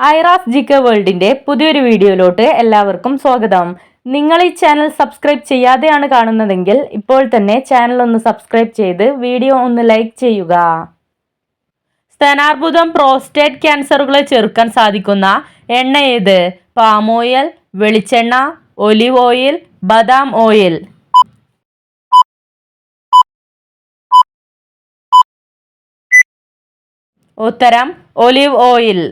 Aira's GK വേൾഡിന്റെ പുതിയൊരു വീഡിയോയിലോട്ട് എല്ലാവർക്കും സ്വാഗതം. നിങ്ങൾ ഈ ചാനൽ സബ്സ്ക്രൈബ് ചെയ്യാതെയാണ് കാണുന്നതെങ്കിൽ ഇപ്പോൾ തന്നെ ചാനൽ ഒന്ന് സബ്സ്ക്രൈബ് ചെയ്ത് വീഡിയോ ഒന്ന് ലൈക്ക് ചെയ്യുക. സ്തനാർബുദം, പ്രോസ്റ്റേറ്റ് ക്യാൻസറുകളെ ചെറുക്കാൻ സാധിക്കുന്ന എണ്ണ ഏത്? പാം ഓയിൽ, വെളിച്ചെണ്ണ, ഒലിവ് ഓയിൽ, ബദാം ഓയിൽ. ഉത്തരം ഒലിവ് ഓയിൽ.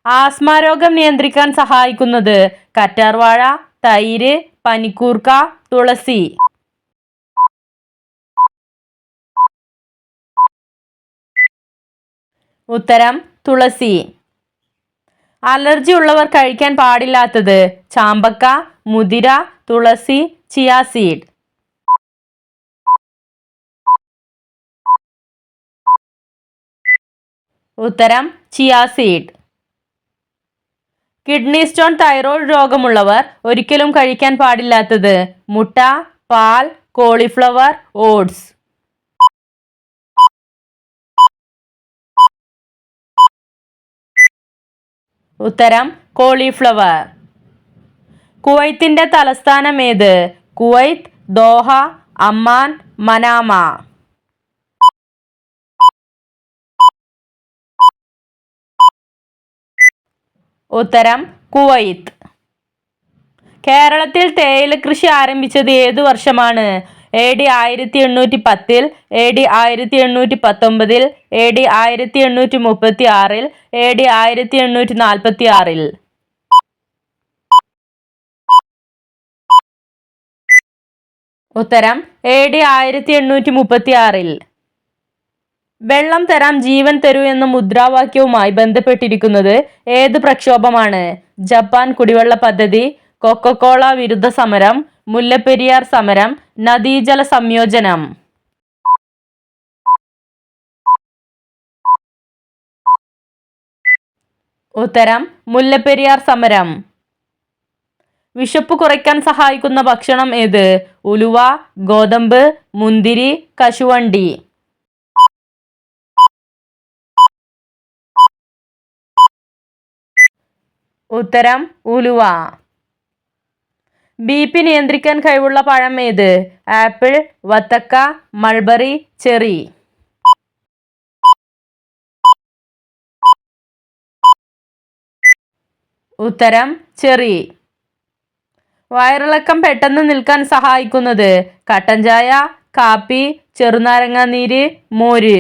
ആസ്മ രോഗം നിയന്ത്രിക്കാൻ സഹായിക്കുന്നത് കറ്റാർവാഴ, തൈര്, പനിക്കൂർക്ക, തുളസി. ഉത്തരം തുളസി. അലർജി ഉള്ളവർ കഴിക്കാൻ പാടില്ലാത്തത് ചാമ്പക്ക, മുതിര, തുളസി, ചിയാ സീഡ്. ഉത്തരം chia seed. Kidney stone, thyroid രോഗമുള്ളവർ ഒരിക്കലും കഴിക്കാൻ പാടില്ലാത്തത് മുട്ട, പാൽ, കോളിഫ്ലവർ, ഓട്സ്. ഉത്തരം കോളിഫ്ലവർ. കുവൈത്തിന്റെ തലസ്ഥാനം ഏത്? Kuwait, Doha, Amman, Manama. ഉത്തരം കുവൈത്ത്. കേരളത്തിൽ തേയില കൃഷി ആരംഭിച്ചത് ഏതു വർഷമാണ്? AD 1810, AD 1819, AD 1836, AD 1846. ഉത്തരം AD 1836. വെള്ളം തരാം ജീവൻ തരൂ എന്ന മുദ്രാവാക്യവുമായി ബന്ധപ്പെട്ടിരിക്കുന്നത് ഏത് പ്രക്ഷോഭമാണ്? ജപ്പാൻ കുടിവെള്ള പദ്ധതി, കൊക്കക്കോള വിരുദ്ധ സമരം, മുല്ലപ്പെരിയാർ സമരം, നദീജല സംയോജനം. ഉത്തരം മുല്ലപ്പെരിയാർ സമരം. വിശപ്പ് കുറയ്ക്കാൻ സഹായിക്കുന്ന ഭക്ഷണം ഏത്? ഉലുവ, ഗോതമ്പ്, മുന്തിരി, കശുവണ്ടി. ഉത്തരം ഉലുവ. BP നിയന്ത്രിക്കാൻ കഴിവുള്ള പഴം ഏത്? ആപ്പിൾ, വത്തക്ക, മൾബറി, ചെറി. ഉത്തരം ചെറി. വയറിളക്കം പെട്ടെന്ന് നിൽക്കാൻ സഹായിക്കുന്നത് കട്ടൻ ചായ, കാപ്പി, ചെറുനാരങ്ങ നീര്, മോര്.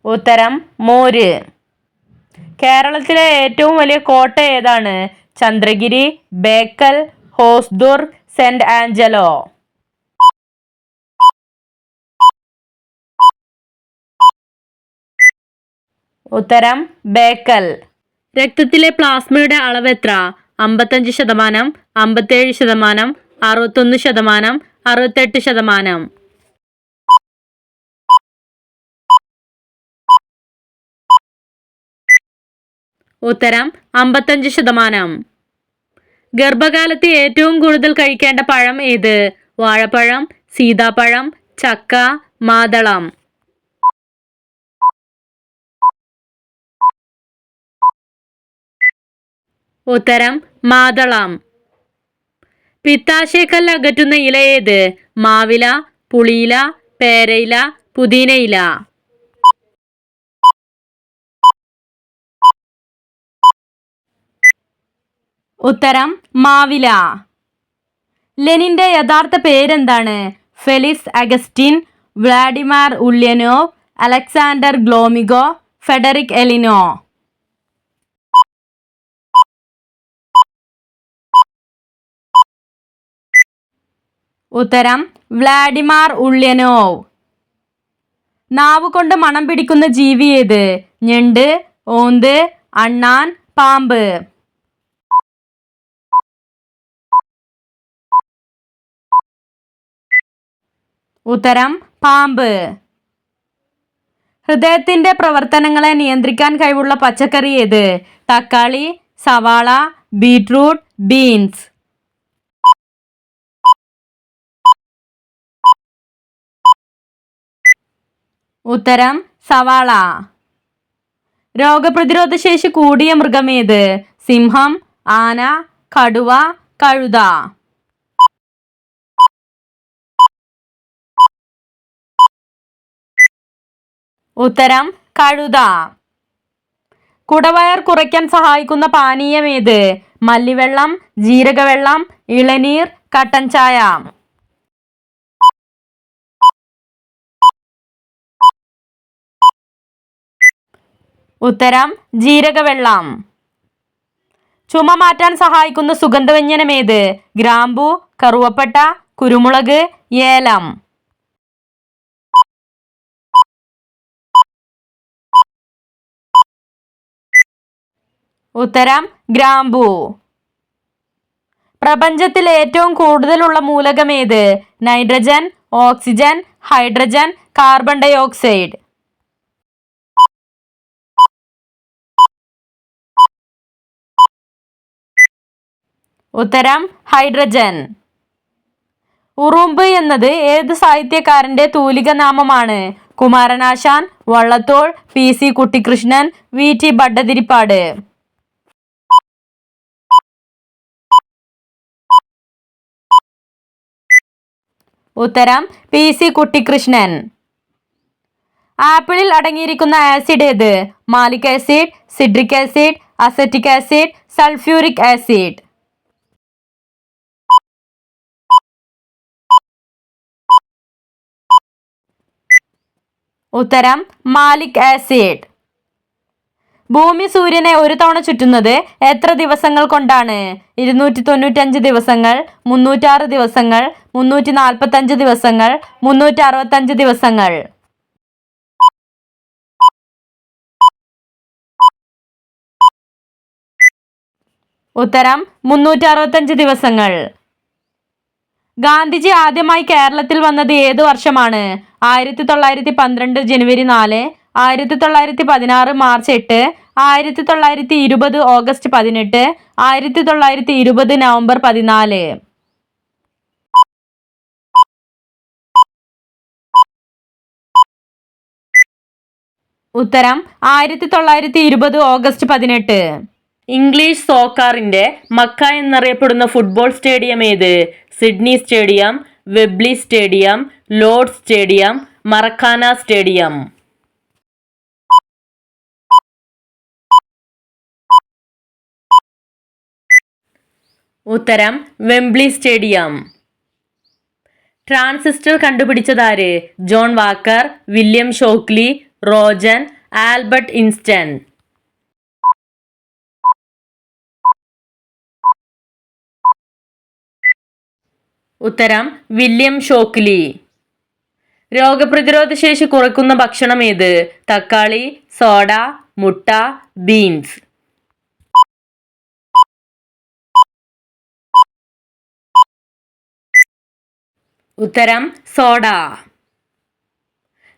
ഉത്തരം മോര്. കേരളത്തിലെ ഏറ്റവും വലിയ കോട്ട ഏതാണ്? Chandragiri, Bekal, Hosdurg, saint Angelo. ഉത്തരം ബേക്കൽ. രക്തത്തിലെ പ്ലാസ്മയുടെ അളവ് എത്ര? 55%, 57%, 61%, 68%. ഉത്തരം 55%. ഗർഭകാലത്ത് ഏറ്റവും കൂടുതൽ കഴിക്കേണ്ട പഴം ഏത്? വാഴപ്പഴം, സീതാപ്പഴം, ചക്ക, മാതളം. ഉത്തരം മാതളം. പിത്താശയക്കല്ല് അകറ്റുന്ന ഇല ഏത്? മാവില, പുളിയില, പേരയില, പുതിനയില. ഉത്തരം മാവില. ലെനിന്റെ യഥാർത്ഥ പേരെന്താണ്? Felix Augustine, Vladimir Ulyanov, Alexander ഗ്ലോമിഗോ, ഫെഡറിക് എലിനോ. ഉത്തരം വ്ളാഡിമിർ ഉല്യനോവ്. നാവുകൊണ്ട് മണം പിടിക്കുന്ന ജീവി ഏത്? ഞണ്ട്, ഓന്ത്, അണ്ണാൻ, പാമ്പ്. ഉത്തരം പാമ്പ്. ഹൃദയത്തിന്റെ പ്രവർത്തനങ്ങളെ നിയന്ത്രിക്കാൻ കഴിവുള്ള പച്ചക്കറി ഏത്? തക്കാളി, സവാള, ബീറ്റ്റൂട്ട്, ബീൻസ്. ഉത്തരം സവാള. രോഗപ്രതിരോധ ശേഷി കൂടിയ മൃഗമേത്? സിംഹം, ആന, കടുവ, കഴുത. ഉത്തരം കഴുത. കുടവയർ കുറയ്ക്കാൻ സഹായിക്കുന്ന പാനീയമേത്? മല്ലിവെള്ളം, ജീരകവെള്ളം, ഇളനീർ, കട്ടൻ ചായ. ഉത്തരം ജീരകവെള്ളം. ചുമ മാറ്റാൻ സഹായിക്കുന്ന സുഗന്ധവ്യഞ്ജനമേത്? ഗ്രാമ്പു, കറുവപ്പട്ട, കുരുമുളക്, ഏലം. ഉത്തരം ഗ്രാമ്പു. പ്രപഞ്ചത്തിൽ ഏറ്റവും കൂടുതലുള്ള മൂലകമേത്? Nitrogen, oxygen, hydrogen, carbon dioxide. ഉത്തരം ഹൈഡ്രജൻ. ഉറുമ്പ് എന്നത് ഏത് സാഹിത്യകാരന്റെ തൂലിക നാമമാണ്? Kumaranasan, Vallathol, PC Kuttikrishnan, VT Bhattathiripad. ഉത്തരം PC കുട്ടിക്കൃഷ്ണൻ. ആപ്പിളിൽ അടങ്ങിയിരിക്കുന്ന ആസിഡ് ഏത്? Malic acid, citric acid, acetic acid, sulphuric acid. ഉത്തരം മാലിക് ആസിഡ്. ഭൂമി സൂര്യനെ ഒരു തവണ ചുറ്റുന്നത് എത്ര ദിവസങ്ങൾ കൊണ്ടാണ്? 295 ദിവസങ്ങൾ, 306 ദിവസങ്ങൾ, 345 ദിവസങ്ങൾ, 365 ദിവസങ്ങൾ. ഉത്തരം 365 ദിവസങ്ങൾ. ഗാന്ധിജി ആദ്യമായി കേരളത്തിൽ വന്നത് ഏതു വർഷമാണ്? 1912 ജനുവരി 4, 1916 മാർച്ച് 8, 1920 ഓഗസ്റ്റ് 18, 1920 നവംബർ 14. ഉത്തരം 1920 ഓഗസ്റ്റ് 18. ഇംഗ്ലീഷ് സോക്കറിന്റെ മക്ക എന്നറിയപ്പെടുന്ന ഫുട്ബോൾ സ്റ്റേഡിയം ഏത്? Sydney stadium, Wembley stadium, Lord's stadium, Maracana stadium. ഉത്തരം വെംബ്ലി സ്റ്റേഡിയം. ട്രാൻസിസ്റ്റർ കണ്ടുപിടിച്ചതാര്? John Walker, William Shockley, Roentgen, Albert Einstein. ഉത്തരം വില്യം ഷോക്ലി. രോഗപ്രതിരോധ ശേഷി കുറയ്ക്കുന്ന ഭക്ഷണം ഏത്? തക്കാളി, സോഡ, മുട്ട, ബീൻസ്. ഉത്തരം സോഡ.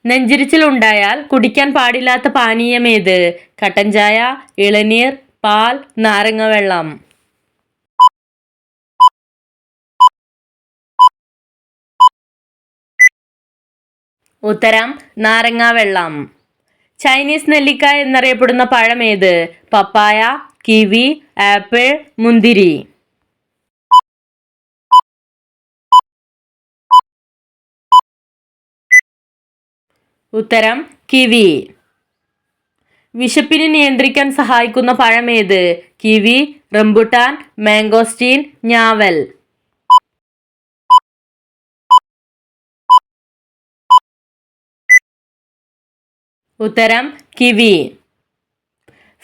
നെഞ്ചിരിച്ചിൽ ഉണ്ടായാൽ കുടിക്കാൻ പാടില്ലാത്ത പാനീയമേത്? കട്ടൻ ചായ, ഇളനീർ, പാൽ, നാരങ്ങ വെള്ളം. ഉത്തരം നാരങ്ങ വെള്ളം. ചൈനീസ് നെല്ലിക്ക എന്നറിയപ്പെടുന്ന പഴം ഏത്? പപ്പായ, കിവി, ആപ്പിൾ, മുന്തിരി. ഉത്തരം കിവി. വിശപ്പിനെ നിയന്ത്രിക്കാൻ സഹായിക്കുന്ന പഴം ഏത്? കിവി, റംബുട്ടാൻ, മാംഗോസ്റ്റീൻ, ഞാവൽ. ഉത്തരം കിവി.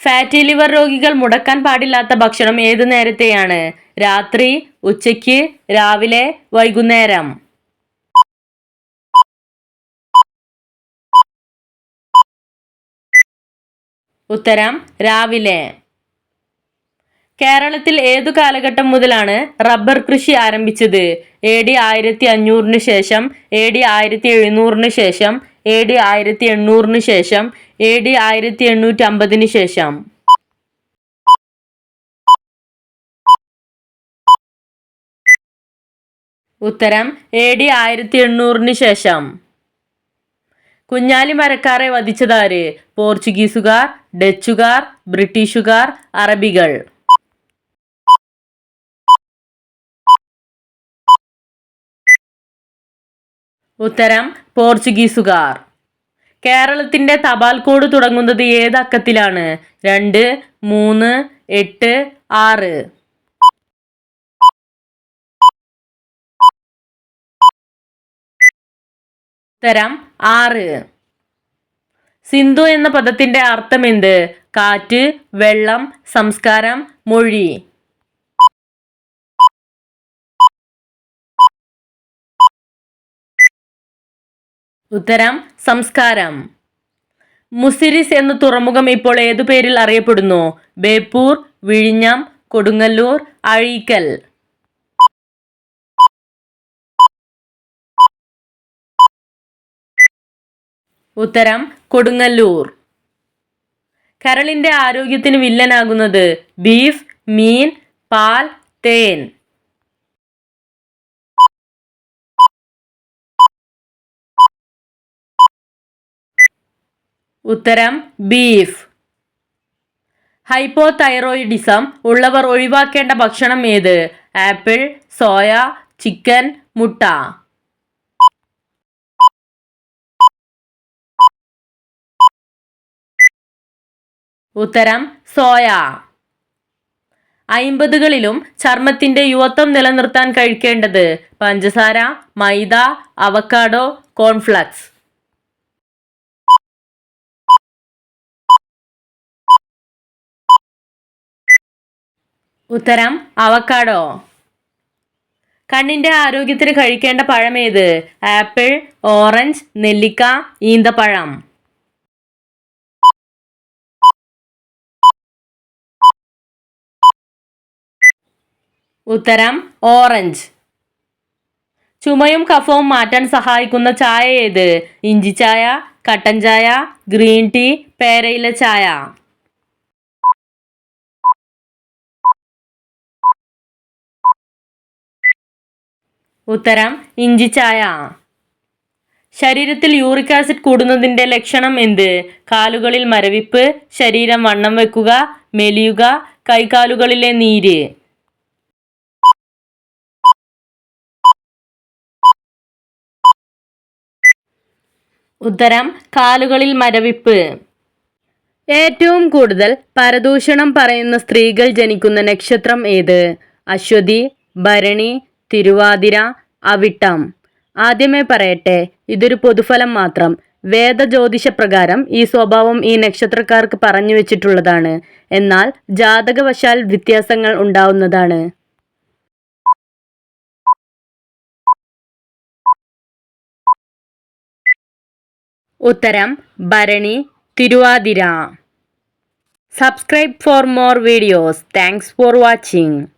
ഫാറ്റി ലിവർ രോഗികൾ മുടക്കാൻ പാടില്ലാത്ത ഭക്ഷണം ഏതു നേരത്തെയാണ്? രാത്രി, ഉച്ചയ്ക്ക്, രാവിലെ, വൈകുന്നേരം. ഉത്തരം രാവിലെ. കേരളത്തിൽ ഏതു കാലഘട്ടം മുതലാണ് റബ്ബർ കൃഷി ആരംഭിച്ചത്? AD 1500 ശേഷം, AD 1700 ശേഷം, AD 1800 ശേഷം, AD 1850 ശേഷം. ഉത്തരം AD 1800 ശേഷം. കുഞ്ഞാലി മരക്കാരെ വധിച്ചതാര്? പോർച്ചുഗീസുകാർ, ഡച്ചുകാർ, ബ്രിട്ടീഷുകാർ, അറബികൾ. ഉത്തരം പോർച്ചുഗീസുകാർ. കേരളത്തിന്റെ തപാൽ കോഡ് തുടങ്ങുന്നത് ഏത് അക്കത്തിലാണ്? 2, 3, 8, 6. ഉത്തരം 6. സിന്ധു എന്ന പദത്തിന്റെ അർത്ഥം എന്ത്? കാറ്റ്, വെള്ളം, സംസ്കാരം, മൊഴി. ഉത്തരം സംസ്കാരം. മുസിരിസ് എന്ന തുറമുഖം ഇപ്പോൾ ഏതു പേരിൽ അറിയപ്പെടുന്നു? ബേപ്പൂർ, വിഴിഞ്ഞം, കൊടുങ്ങല്ലൂർ, അഴീക്കൽ. ഉത്തരം കൊടുങ്ങല്ലൂർ. കരളിന്റെ ആരോഗ്യത്തിന് വില്ലനാകുന്നത്? ബീഫ്, മീൻ, പാൽ, തേൻ. ഉത്തരം ബീഫ്. ഹൈപ്പോതൈറോയിഡിസം ഉള്ളവർ ഒഴിവാക്കേണ്ട ഭക്ഷണം ഏത്? ആപ്പിൾ, സോയ, ചിക്കൻ, മുട്ട. ഉത്തരം സോയ. 50കളിലും ചർമ്മത്തിന്റെ യുവത്വം നിലനിർത്താൻ കഴിക്കേണ്ടത്? പഞ്ചസാര, മൈദ, അവക്കാഡോ, കോൺഫ്ലക്സ്. ഉത്തരം അവക്കാഡോ. കണ്ണിന്റെ ആരോഗ്യത്തിന് കഴിക്കേണ്ട പഴമേത്? ആപ്പിൾ, ഓറഞ്ച്, നെല്ലിക്ക, ഈന്തപ്പഴം. ഉത്തരം ഓറഞ്ച്. ചുമയും കഫവും മാറ്റാൻ സഹായിക്കുന്ന ചായ ഏത്? ഇഞ്ചി ചായ, കട്ടൻ ചായ, ഗ്രീൻ ടീ, പേരയില ചായ. ഉത്തരം ഇഞ്ചി ചായ. ശരീരത്തിൽ യൂറിക് ആസിഡ് കൂടുന്നതിന്റെ ലക്ഷണം എന്ത്? കാലുകളിൽ മരവിപ്പ്, ശരീരം വണ്ണം വെക്കുക, മെലിയുക, കൈകാലുകളിലെ നീര്. ഉത്തരം കാലുകളിൽ മരവിപ്പ്. ഏറ്റവും കൂടുതൽ പരദൂഷണം പറയുന്ന സ്ത്രീകൾ ജനിക്കുന്ന നക്ഷത്രം ഏത്? അശ്വതി, ഭരണി, തിരുവാതിര, അവിട്ടം. ആദ്യമേ പറയട്ടെ, ഇതൊരു പൊതുഫലം മാത്രം. വേദജ്യോതിഷപ്രകാരം ഈ സ്വഭാവം ഈ നക്ഷത്രക്കാർക്ക് പറഞ്ഞു വെച്ചിട്ടുള്ളതാണ്. എന്നാൽ ജാതകവശാൽ വ്യത്യാസങ്ങൾ ഉണ്ടാവുന്നതാണ്. ഉത്തരം ഭരണി, Thiruvathira. Subscribe for more videos. Thanks for watching.